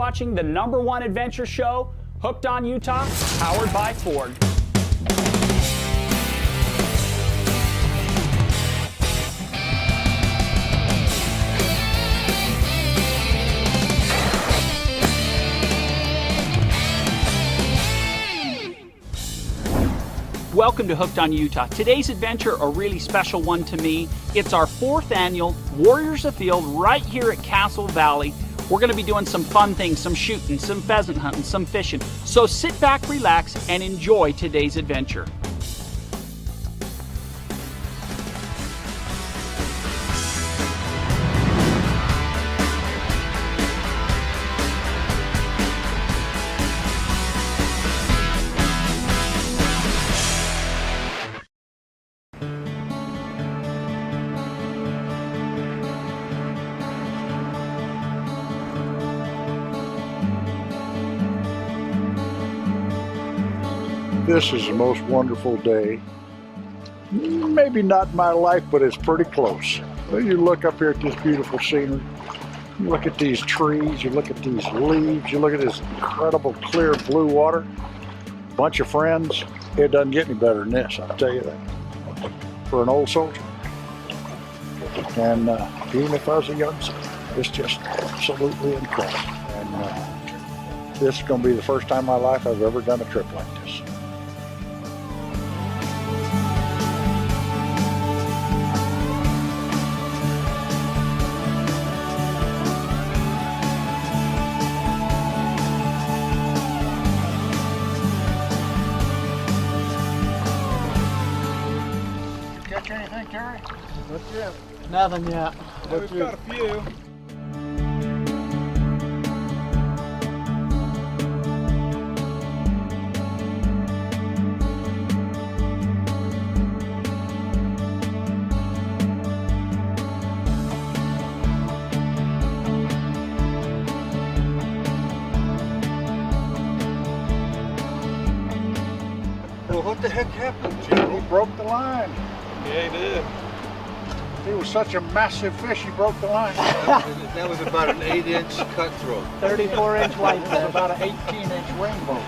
watching the #1 adventure show, Hooked on Utah, powered by Ford. Welcome to Hooked on Utah. Today's adventure, a really special one to me. It's our 4th annual Warriors Afield right here at Castle Valley. We're going to be doing some fun things, some shooting, some pheasant hunting, some fishing. So sit back, relax, and enjoy today's adventure. This is the most wonderful day. Maybe not in my life, but it's pretty close. You look up here at this beautiful scenery. You look at these trees, you look at these leaves, you look at this incredible clear blue water. Bunch of friends. It doesn't get any better than this, I'll tell you that. For an old soldier. And even if I was a young soldier, it's just absolutely incredible. And this is going to be the first time in my life I've ever done a trip like this. Catch anything, Terry? Not yet. Nothing yet. We've got a few. Well, what the heck happened, Jim? He broke the line. Yeah, he did. He was such a massive fish, he broke the line. That was about an 8-inch cutthroat. 34-inch white That's fish. about an 18-inch rainbow.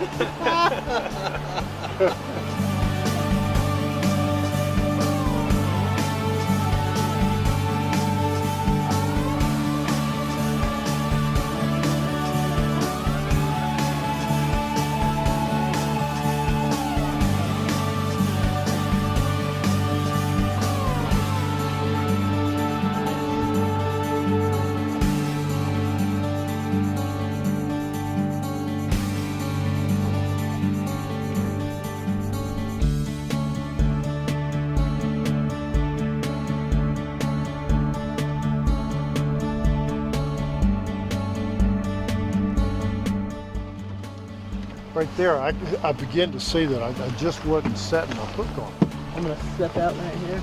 Right there, I begin to see that I just wasn't setting a hook on it. I'm gonna step out right here.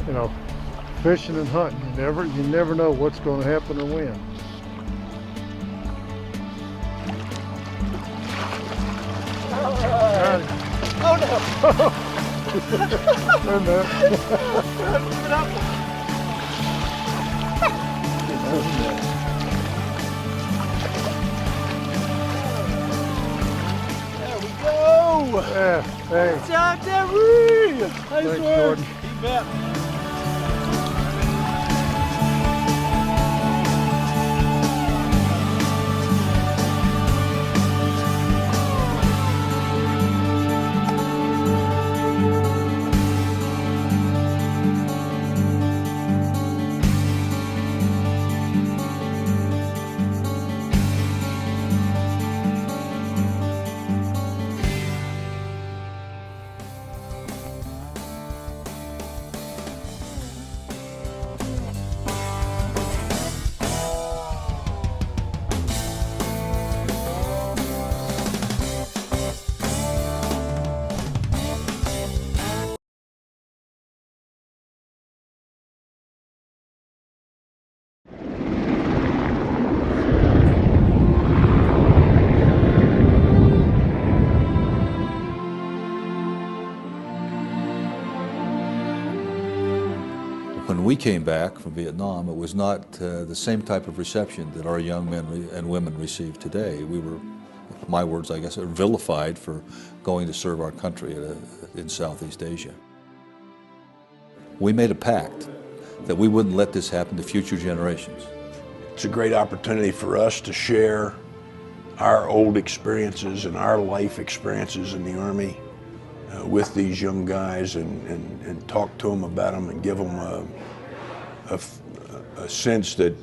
You know, fishing and hunting, you never know what's going to happen or when. Oh no! And, Keep it up. There we go! yeah, thanks. It's out there! Woo! Nice Thanks, work! Jordan. You bet. When we came back from Vietnam, it was not the same type of reception that our young men and women receive today. We were, my words, I guess, vilified for going to serve our country in Southeast Asia. We made a pact that we wouldn't let this happen to future generations. It's a great opportunity for us to share our old experiences and our life experiences in the Army with these young guys and talk to them about them and give them a sense that,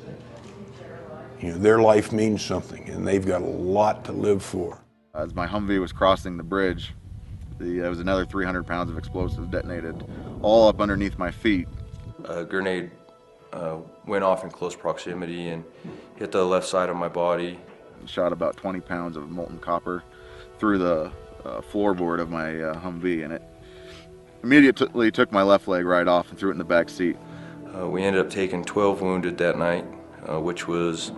you know, their life means something and they've got a lot to live for. As my Humvee was crossing the bridge, there was another 300 pounds of explosives detonated all up underneath my feet. A grenade went off in close proximity and hit the left side of my body. Shot about 20 pounds of molten copper through the floorboard of my Humvee, and it immediately took my left leg right off and threw it in the back seat. We ended up taking 12 wounded that night, which was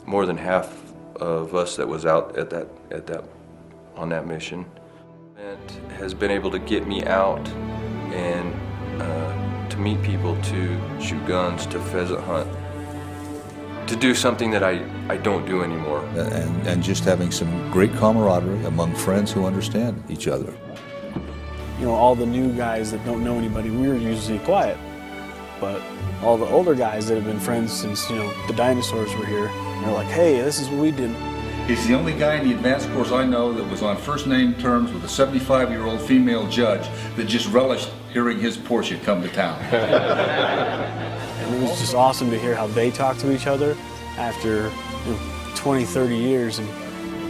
more than half of us that was out on that mission. It has been able to get me out and to meet people, to shoot guns, to pheasant hunt, to do something that I don't do anymore. And just having some great camaraderie among friends who understand each other. You know, all the new guys that don't know anybody, we're usually quiet. But all the older guys that have been friends since, you know, the dinosaurs were here, they're like, hey, this is what we did. He's the only guy in the advanced course I know that was on first name terms with a 75-year-old female judge that just relished hearing his Porsche come to town. And it was just awesome to hear how they talk to each other after 20, 30 years, and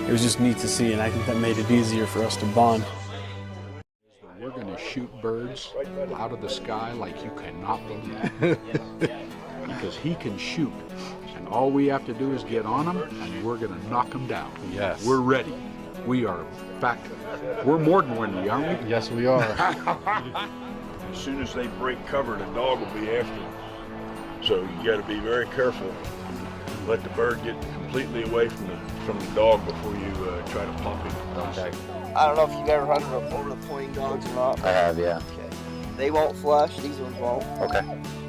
it was just neat to see, and I think that made it easier for us to bond. We're going to shoot birds out of the sky like you cannot believe. Because he can shoot. And all we have to do is get on him, and we're going to knock him down. Yes. We're ready. We are, in fact, we're more than ready, aren't we? Yes, we are. As soon as they break cover, the dog will be after them. So you got to be very careful. Let the bird get completely away from the dog before you try to pop him. Okay. I don't know if you've ever hunted over the pointing dogs or not. I have, yeah. Okay. They won't flush, these ones won't. Okay.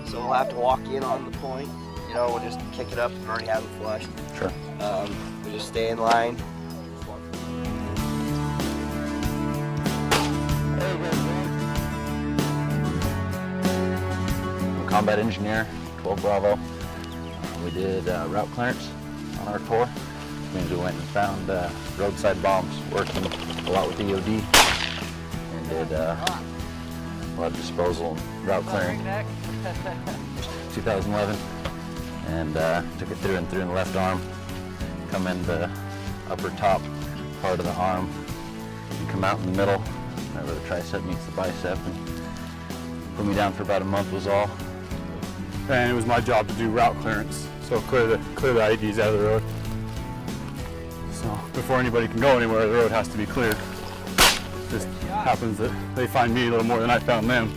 So we'll have to walk in on the point. You know, we'll just kick it up and already have it flushed. Sure. We just stay in line. I'm a combat engineer, 12 Bravo. We did route clearance on our tour. Which means we went and found roadside bombs, working a lot with EOD, and did a lot of disposal and route clearing. 2011, and took it through and through in the left arm, come in the upper top part of the arm, and come out in the middle, right where the tricep meets the bicep, and put me down for about a month was all. And it was my job to do route clearance, so clear the IEDs out of the road. So before anybody can go anywhere, the road has to be cleared. Just happens that they find me a little more than I found them.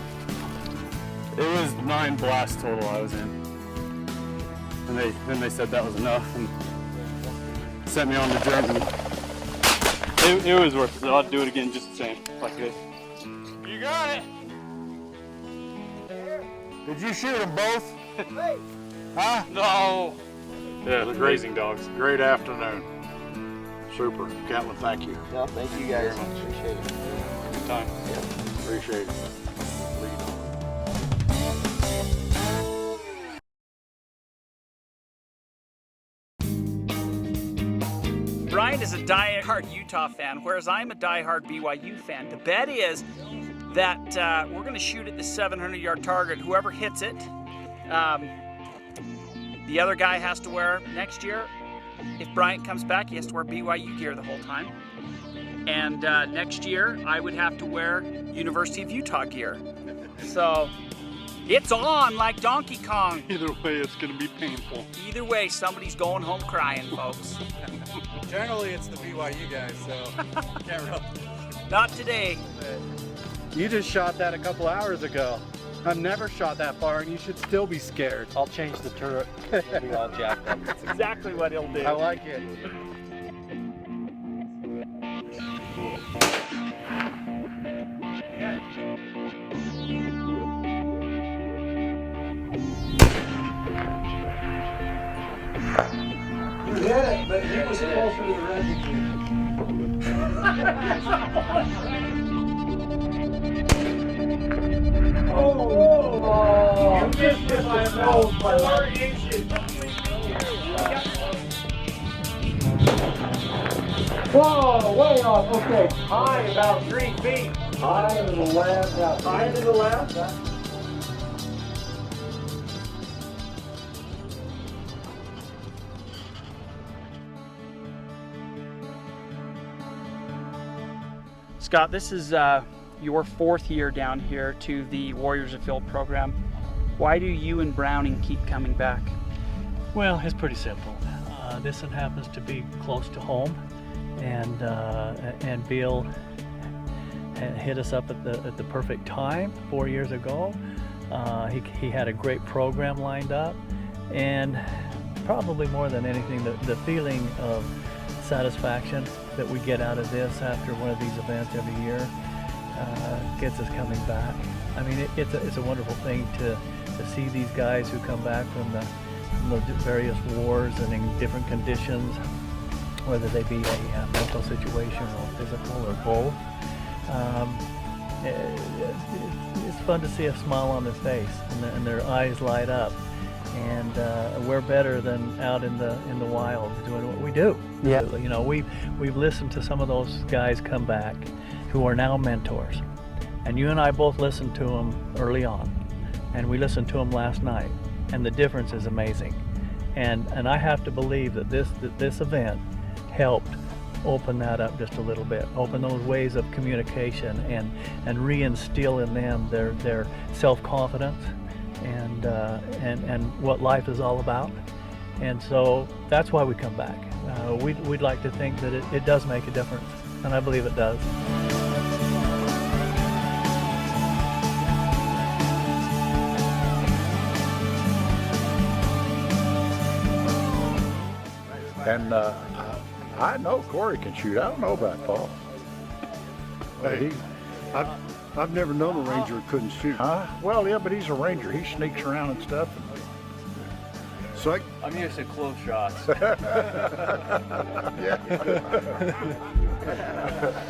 It was 9 blasts total I was in. And then they said that was enough and sent me on the journey. It was worth it, so I'd do it again just the same, like this. You got it! Did you shoot them both? Huh? No! Yeah, the grazing dogs. Great afternoon. Super. Catlin, thank you. No, thank you guys. Appreciate it. Good time. Yeah. Appreciate it. Brian is a die-hard Utah fan, whereas I'm a die-hard BYU fan. The bet is that we're going to shoot at the 700-yard target. Whoever hits it, the other guy has to wear next year. If Bryant comes back, he has to wear BYU gear the whole time. And next year, I would have to wear University of Utah gear. So it's on like Donkey Kong. Either way, it's going to be painful. Either way, somebody's going home crying, folks. Generally, it's the BYU guys, so can't really. Not today. You just shot that a couple hours ago. I've never shot that far, and you should still be scared. I'll change the turret. It'll be all jacked up. That's exactly what he'll do. I like it. us closer to the reservoir. Oh, you missed it by about 4 inches. Whoa, way off. Okay, high about 3 feet. High to the left. Yeah, high to the left. Scott, this is your 4th year down here to the Warriors Afield program. Why do you and Browning keep coming back? Well, it's pretty simple. This one happens to be close to home, and Bill hit us up at the perfect time 4 years ago. He had a great program lined up, and probably more than anything, the feeling of satisfaction that we get out of this after one of these events every year gets us coming back. I mean, it's a wonderful thing to see these guys who come back from the various wars and in different conditions, whether they be a mental situation or physical or both. It's fun to see a smile on their face and their eyes light up. And we're better than out in the wild doing what we do. Yeah. You know, we've listened to some of those guys come back who are now mentors, and you and I both listened to them early on, and we listened to them last night, and the difference is amazing. And I have to believe that this event helped open that up just a little bit, open those ways of communication, and reinstill in them their self-confidence and what life is all about. And so that's why we come back. We'd like to think that it does make a difference, and I believe it does. And I know Corey can shoot. I don't know about Paul. Hey, I've never known a ranger who couldn't shoot. Huh? Well, yeah, but he's a ranger. He sneaks around and stuff. So I'm used to close shots.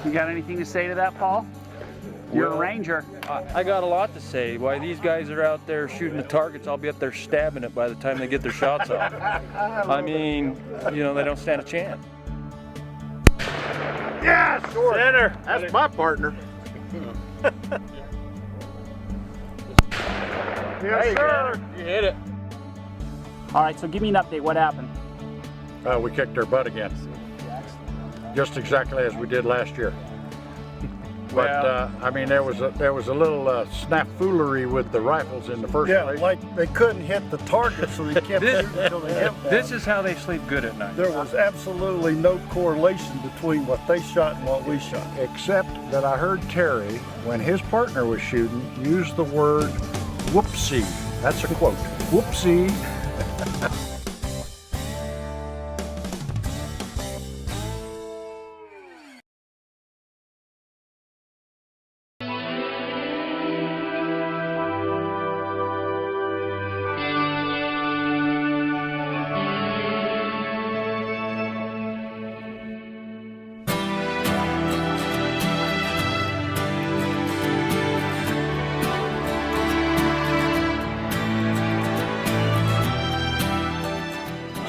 You got anything to say to that, Paul? You're a ranger. I got a lot to say. Why these guys are out there shooting the targets, I'll be up there stabbing it by the time they get their shots off. I mean, you know, they don't stand a chance. Yes! Center! That's my partner. Yes, sir! You hit it. All right, so give me an update. What happened? We kicked their butt again. Just exactly as we did last year. But I mean, there was a little snafoolery with the rifles in the first place. Yeah, like they couldn't hit the target, so they kept shooting until they hit one. This is how they sleep good at night. There was absolutely no correlation between what they shot and what we shot. Except that I heard Terry, when his partner was shooting, use the word whoopsie. That's a quote. Whoopsie.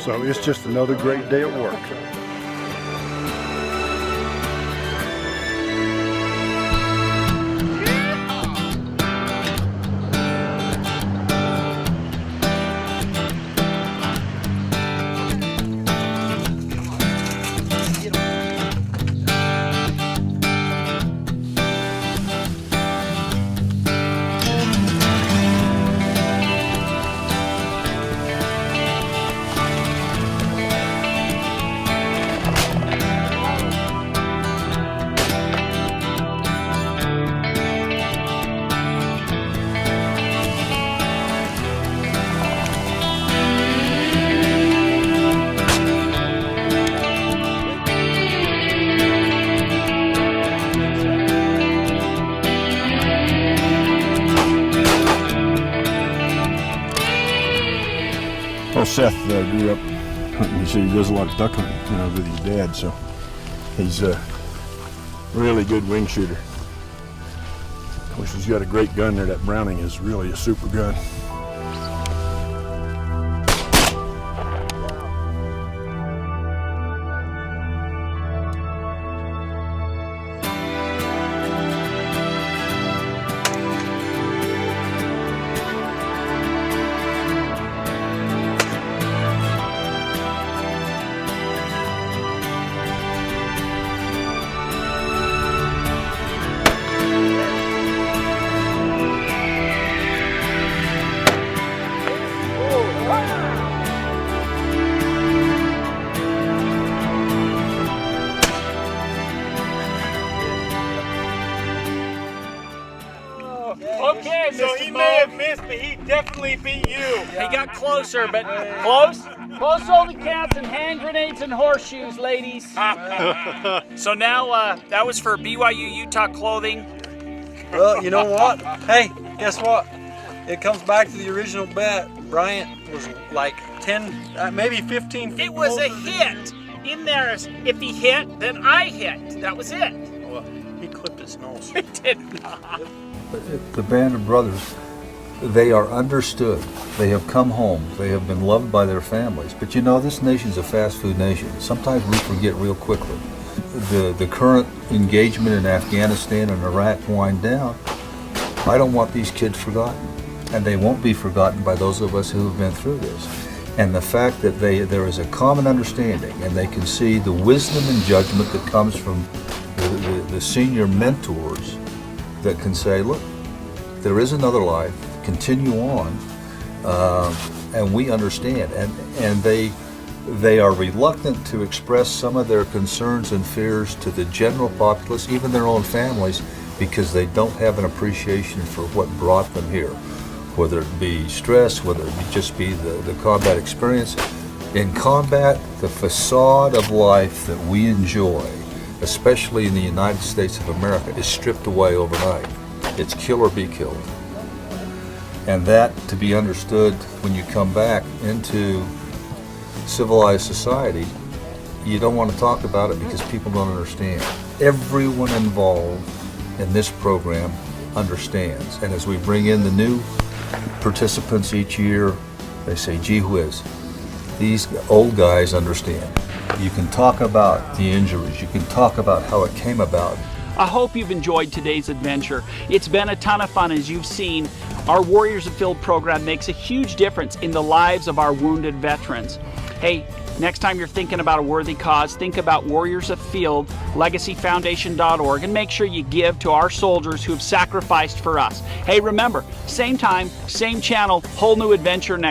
So it's just another great day at work. Well, Seth grew up hunting. He said he does a lot of duck hunting, you know, with his dad, so he's a really good wing shooter. Of course, he's got a great gun there. That Browning is really a super gun. Okay, so he may have missed, but he definitely beat you. He got closer, but close? Close only counts in hand grenades and horseshoes, ladies. So now, that was for BYU Utah Clothing. Well, you know what? Hey, guess what? It comes back to the original bet. Bryant was like 10, maybe 15 feet. It was a hit. In there, if he hit, then I hit. That was it. Well, he clipped his nose. He did not. The band of brothers, they are understood. They have come home. They have been loved by their families. But you know, this nation's a fast food nation. Sometimes we forget real quickly. The current engagement in Afghanistan and Iraq wind down. I don't want these kids forgotten. And they won't be forgotten by those of us who have been through this. And the fact that there is a common understanding and they can see the wisdom and judgment that comes from the senior mentors that can say, look, there is another life, continue on, and we understand. And they are reluctant to express some of their concerns and fears to the general populace, even their own families, because they don't have an appreciation for what brought them here, whether it be stress, whether it just be the combat experience. In combat, the facade of life that we enjoy, especially in the United States of America, is stripped away overnight. It's kill or be killed. And that, to be understood when you come back into civilized society, you don't want to talk about it because people don't understand. Everyone involved in this program understands. And as we bring in the new participants each year, they say, gee whiz, these old guys understand. You can talk about the injuries, you can talk about how it came about. I hope you've enjoyed today's adventure. It's been a ton of fun. As you've seen, our Warriors Afield program makes a huge difference in the lives of our wounded veterans. Hey, next time you're thinking about a worthy cause, think about Warriors Afield Legacy Foundation.org and make sure you give to our soldiers who have sacrificed for us. Hey, remember, same time, same channel, whole new adventure next.